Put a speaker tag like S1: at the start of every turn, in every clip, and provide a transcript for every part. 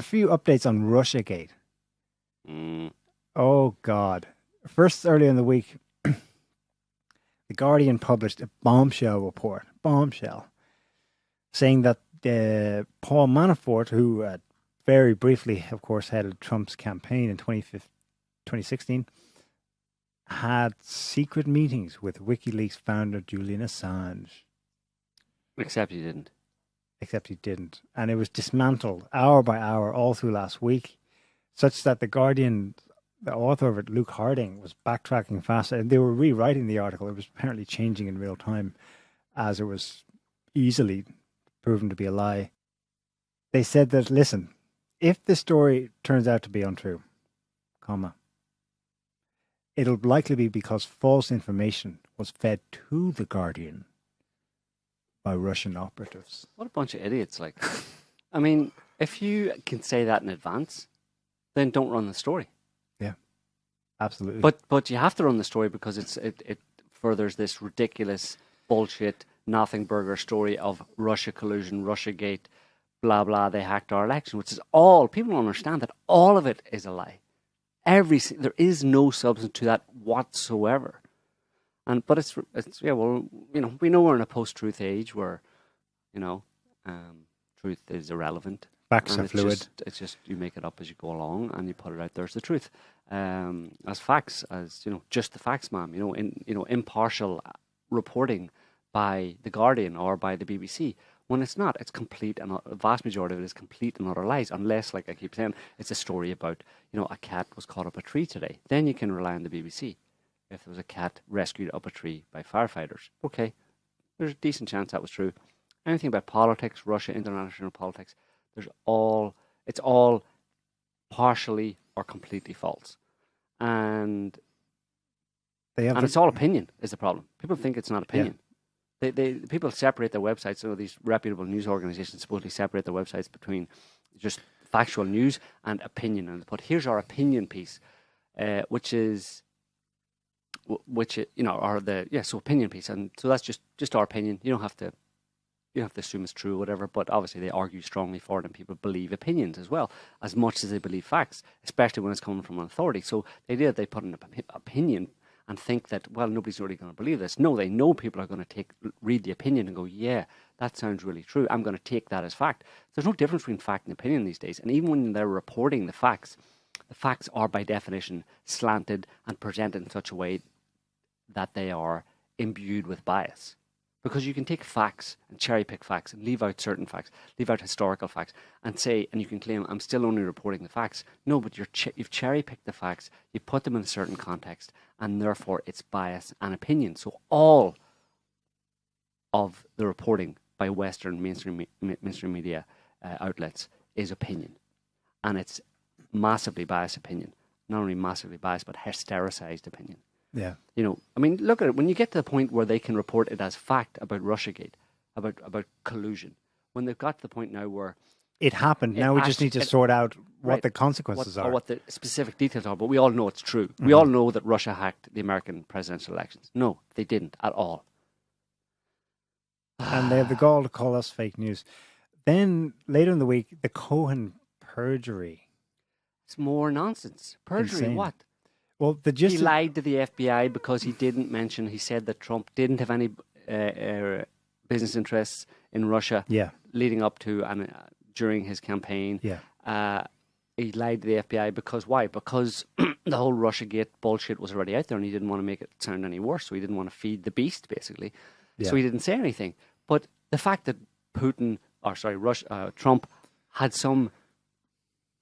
S1: few updates on Russiagate.
S2: Mm.
S1: Oh, God. First, earlier in the week, The Guardian published a bombshell report, saying that Paul Manafort, who very briefly, of course, headed Trump's campaign in 2016, had secret meetings with WikiLeaks founder Julian Assange.
S2: Except he didn't. And it was dismantled hour by hour all through last week, such that The Guardian, the author of it, Luke Harding, was backtracking fast. And they were rewriting the article. It was apparently changing in real time as it was easily proven to be a lie. They said that, listen, if the story turns out to be untrue, it'll likely be because false information was fed to The Guardian by Russian operatives. What a bunch of idiots. Like, I mean, if you can say that in advance, then don't run the story.
S1: Yeah, absolutely.
S2: But you have to run the story because it furthers this ridiculous bullshit nothing burger story of Russia collusion, Russiagate, blah blah. They hacked our election, which is all people don't understand that all of it is a lie. There is no substance to that whatsoever. But it's yeah, well, you know, we know we're in a post-truth age where, you know, truth is irrelevant.
S1: Facts are fluid.
S2: It's just you make it up as you go along and you put it out there as the truth, as facts, as you know, just the facts, ma'am. Impartial reporting by the Guardian or by the BBC. When it's not, it's complete, and a vast majority of it is complete and utter lies. Unless, like I keep saying, it's a story about, you know, a cat was caught up a tree today. Then you can rely on the BBC. If there was a cat rescued up a tree by firefighters, okay, there's a decent chance that was true. Anything about politics, Russia, international politics, it's all partially or completely false, and it's all opinion is the problem. People think it's not opinion. Yeah. People separate their websites. So these reputable news organizations supposedly separate their websites between just factual news and opinion, and put here's our opinion piece, which so opinion piece, and so that's just our opinion. You don't have to assume it's true or whatever, but obviously they argue strongly for it, and people believe opinions as well, as much as they believe facts, especially when it's coming from an authority. So the idea that they put an opinion and think that, well, nobody's really going to believe this. No, they know people are going to read the opinion and go, yeah, that sounds really true. I'm going to take that as fact. There's no difference between fact and opinion these days. And even when they're reporting the facts are by definition slanted and presented in such a way that they are imbued with bias. Because you can take facts and cherry pick facts and leave out certain facts, leave out historical facts, and you can claim, I'm still only reporting the facts. No, but you've cherry picked the facts, you put them in a certain context, and therefore it's bias and opinion. So all of the reporting by Western mainstream media outlets is opinion. And it's massively biased opinion. Not only massively biased, but hystericized opinion.
S1: Yeah.
S2: You know, I mean, look at it. When you get to the point where they can report it as fact about Russiagate, about collusion, when they've got to the point now where
S1: it happened, now we just need to sort out what the consequences are.
S2: Or what the specific details are, but we all know it's true. Mm-hmm. We all know that Russia hacked the American presidential elections. No, they didn't at all.
S1: And they have the gall to call us fake news. Then, later in the week, the Cohen perjury.
S2: It's more nonsense. Perjury, insane. What?
S1: Well,
S2: he lied to the FBI because he said that Trump didn't have any business interests in Russia leading up to and during his campaign.
S1: Yeah.
S2: He lied to the FBI because why? Because the whole Russiagate bullshit was already out there and he didn't want to make it sound any worse. So he didn't want to feed the beast, basically. Yeah. So he didn't say anything. But the fact that Trump had some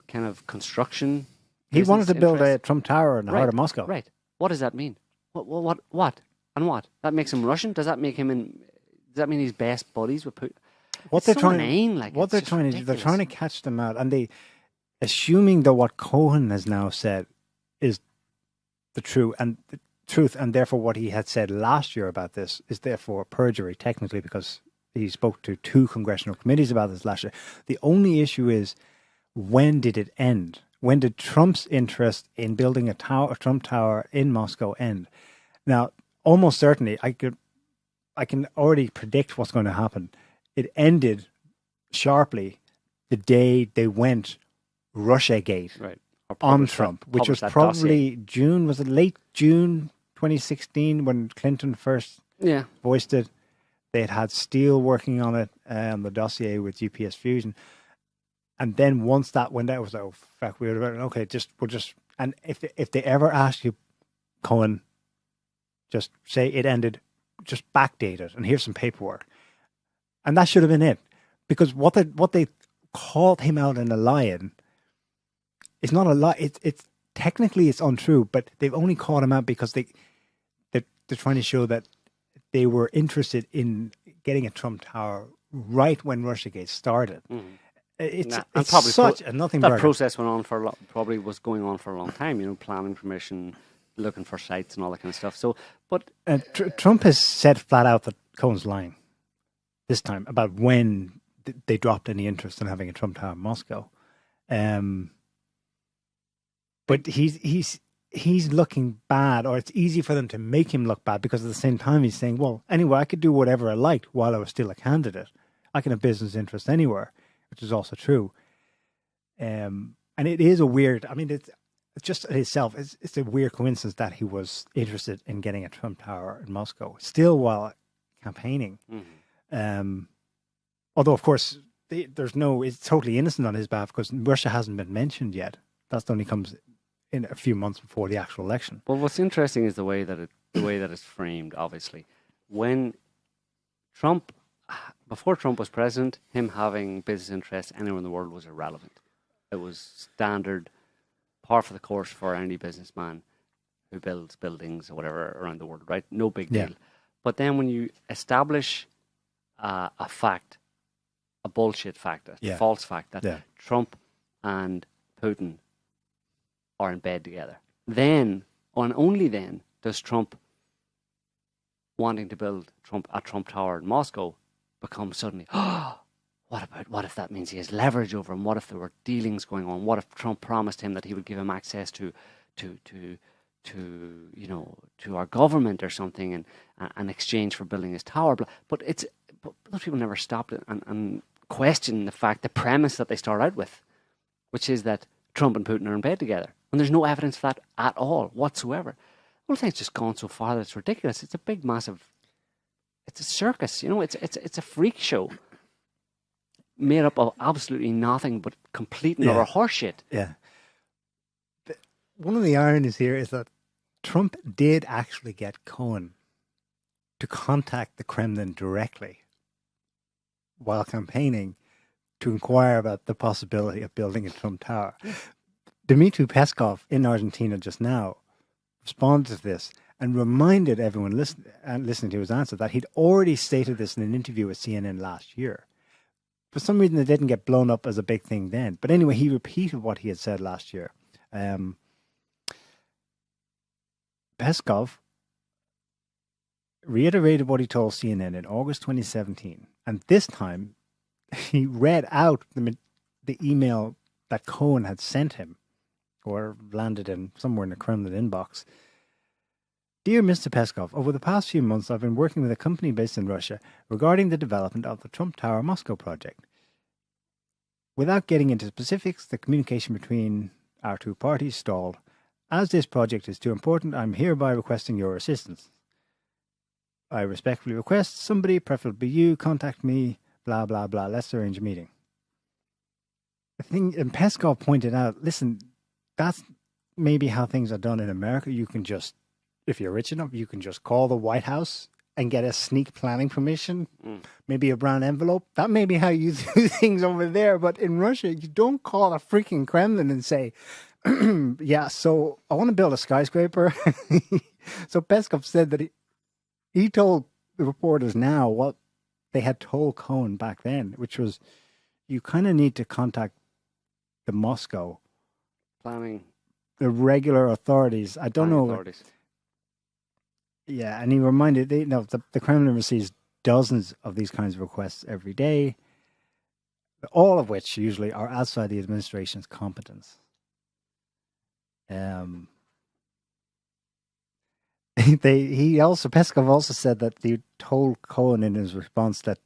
S2: kind of construction...
S1: He wanted to build a Trump Tower in the heart of Moscow.
S2: Right. What does that mean? What? And what? That makes him Russian? Does that make him does that mean he's best buddies with Putin?
S1: They're trying to do, they're trying to catch them out, and assuming that what Cohen has now said is the truth, and therefore what he had said last year about this is therefore perjury, technically, because he spoke to 2 congressional committees about this last year. The only issue is, when did it end? When did Trump's interest in building a Trump Tower in Moscow end? Now, almost certainly, I can already predict what's going to happen. It ended sharply the day they went Russiagate
S2: Right.
S1: on Trump, which was probably June. Was it late June 2016 when Clinton first voiced it? They had Steele working on it, the dossier with GPS Fusion. And then once that went out, it was like, oh, fuck, okay, we'll just, and if they ever ask you, Cohen, just say it ended, just backdate it, and here's some paperwork. And that should have been it. Because what they called him out in a lying, it's not a lie. It's technically it's untrue, but they've only called him out because they're trying to show that they were interested in getting a Trump Tower right when Russiagate started. It's such a nothing.
S2: That process went on probably was going on for a long time. You know, planning permission, looking for sites, and all that kind of stuff. So, but
S1: Trump has said flat out that Cohen's lying this time about when they dropped any interest in having a Trump Tower in Moscow. But he's looking bad, or it's easy for them to make him look bad because at the same time he's saying, well, anyway, I could do whatever I liked while I was still a candidate. I can have business interests anywhere, which is also true. And it is a weird, I mean, it's just itself, it's a weird coincidence that he was interested in getting a Trump Tower in Moscow, still while campaigning. Although, of course, it's totally innocent on his behalf because Russia hasn't been mentioned yet. That only comes in a few months before the actual election.
S2: Well, what's interesting is the way that it's framed. Obviously, when before Trump was president, him having business interests anywhere in the world was irrelevant. It was standard, par for the course for any businessman who builds buildings or whatever around the world. Right? No big deal. But then when you establish a fact, a bullshit fact, a false fact that Trump and Putin are in bed together, then, and only then, does Trump wanting to build a Trump Tower in Moscow become suddenly, what if that means he has leverage over him? What if there were dealings going on? What if Trump promised him that he would give him access to our government or something in exchange for building his tower? But those people never stopped it and questioned the premise that they start out with, which is that Trump and Putin are in bed together. And there's no evidence for that at all, whatsoever. The whole thing's just gone so far that it's ridiculous. It's a big, massive, it's a circus, you know, it's a freak show made up of absolutely nothing but complete and utter horseshit.
S1: Yeah. One of the ironies here is that Trump did actually get Cohen to contact the Kremlin directly while campaigning to inquire about the possibility of building a Trump Tower. Dmitry Peskov in Argentina just now responded to this and reminded everyone listening to his answer that he'd already stated this in an interview with CNN last year. For some reason, it didn't get blown up as a big thing then. But anyway, he repeated what he had said last year. Peskov reiterated what he told CNN in August 2017. And this time, he read out the email that Cohen had sent him, or landed in somewhere in the Kremlin inbox. Dear Mr. Peskov, over the past few months I've been working with a company based in Russia regarding the development of the Trump Tower Moscow project. Without getting into specifics, the communication between our two parties stalled. As this project is too important, I'm hereby requesting your assistance. I respectfully request somebody, preferably you, contact me, blah, blah, blah. Let's arrange a meeting. The thing, and Peskov pointed out, listen, that's maybe how things are done in America. You can just, if you're rich enough, you can just call the White House and get a sneak planning permission, maybe a brown envelope. That may be how you do things over there. But in Russia, you don't call a freaking Kremlin and say, yeah, so I want to build a skyscraper. So Peskov said that he told the reporters now what they had told Cohen back then, which was, you kind of need to contact the Moscow
S2: planning,
S1: the regular authorities. I don't know. Authorities. Yeah, and he reminded the Kremlin receives dozens of these kinds of requests every day, all of which usually are outside the administration's competence. Peskov also said that he told Cohen in his response that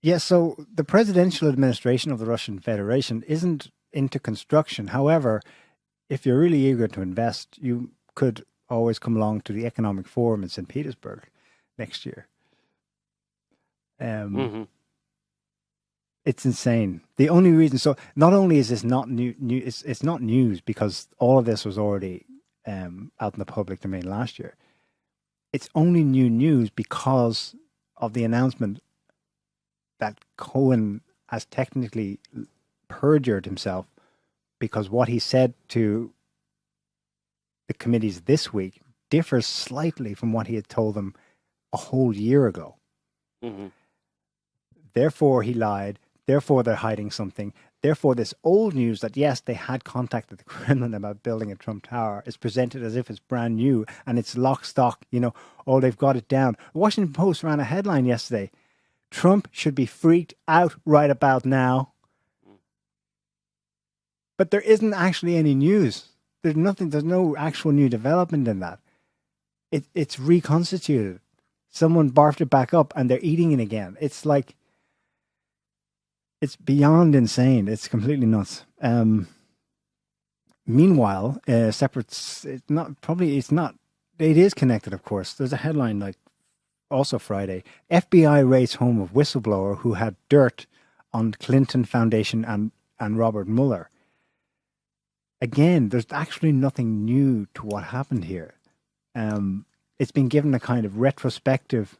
S1: Yeah, so the presidential administration of the Russian Federation isn't into construction. However, if you're really eager to invest, you could always come along to the Economic Forum in St. Petersburg next year. It's insane. The only reason, so not only is this not new it's not news because all of this was already out in the public domain last year. It's only new news because of the announcement that Cohen has technically perjured himself, because what he said to the committees this week differs slightly from what he had told them a whole year ago. Therefore, he lied. Therefore, they're hiding something. Therefore, this old news that, yes, they had contacted the Kremlin about building a Trump Tower is presented as if it's brand new and it's lock, stock, oh, they've got it down. The Washington Post ran a headline yesterday. Trump should be freaked out right about now. But there isn't actually any news. There's no actual new development in that. It's reconstituted. Someone barfed it back up and they're eating it again. It's like, it's beyond insane. It's completely nuts. Meanwhile, separate, it is connected, of course. There's a headline like also Friday, FBI raids home of whistleblower who had dirt on Clinton Foundation and Robert Mueller. Again, there's actually nothing new to what happened here. It's been given a kind of retrospective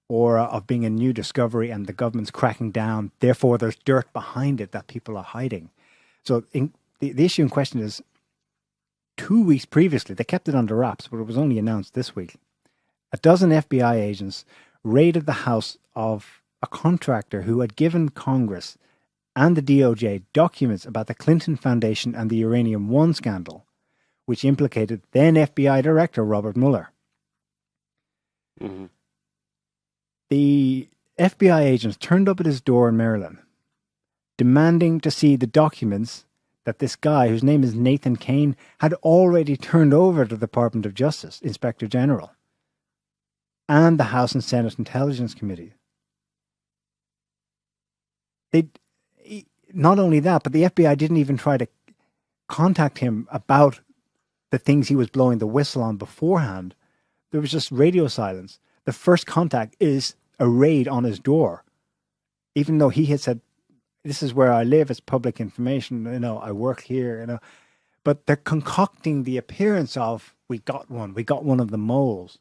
S1: aura of being a new discovery and the government's cracking down. Therefore, there's dirt behind it that people are hiding. So the issue in question is 2 weeks previously, they kept it under wraps, but it was only announced this week. A dozen FBI agents raided the house of a contractor who had given Congress and the DOJ documents about the Clinton Foundation and the Uranium One scandal, which implicated then FBI Director Robert Mueller. The FBI agents turned up at his door in Maryland, demanding to see the documents that this guy, whose name is Nathan Kane, had already turned over to the Department of Justice, Inspector General, and the House and Senate Intelligence Committee. Not only that, but the FBI didn't even try to contact him about the things he was blowing the whistle on beforehand. There was just radio silence. The first contact is a raid on his door, even though he had said, this is where I live, it's public information, I work here, But they're concocting the appearance of, we got one of the moles,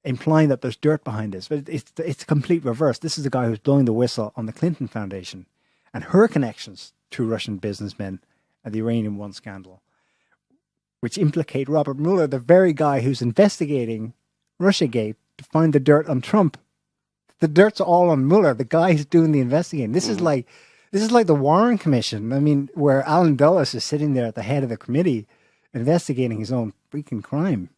S1: implying that there's dirt behind this. But it's a complete reverse. This is the guy who's blowing the whistle on the Clinton Foundation and her connections to Russian businessmen and the Uranium One scandal, which implicate Robert Mueller, the very guy who's investigating Russiagate to find the dirt on Trump. The dirt's all on Mueller, the guy who's doing the investigating. This is like the Warren Commission. I mean, where Alan Dulles is sitting there at the head of the committee investigating his own freaking crime.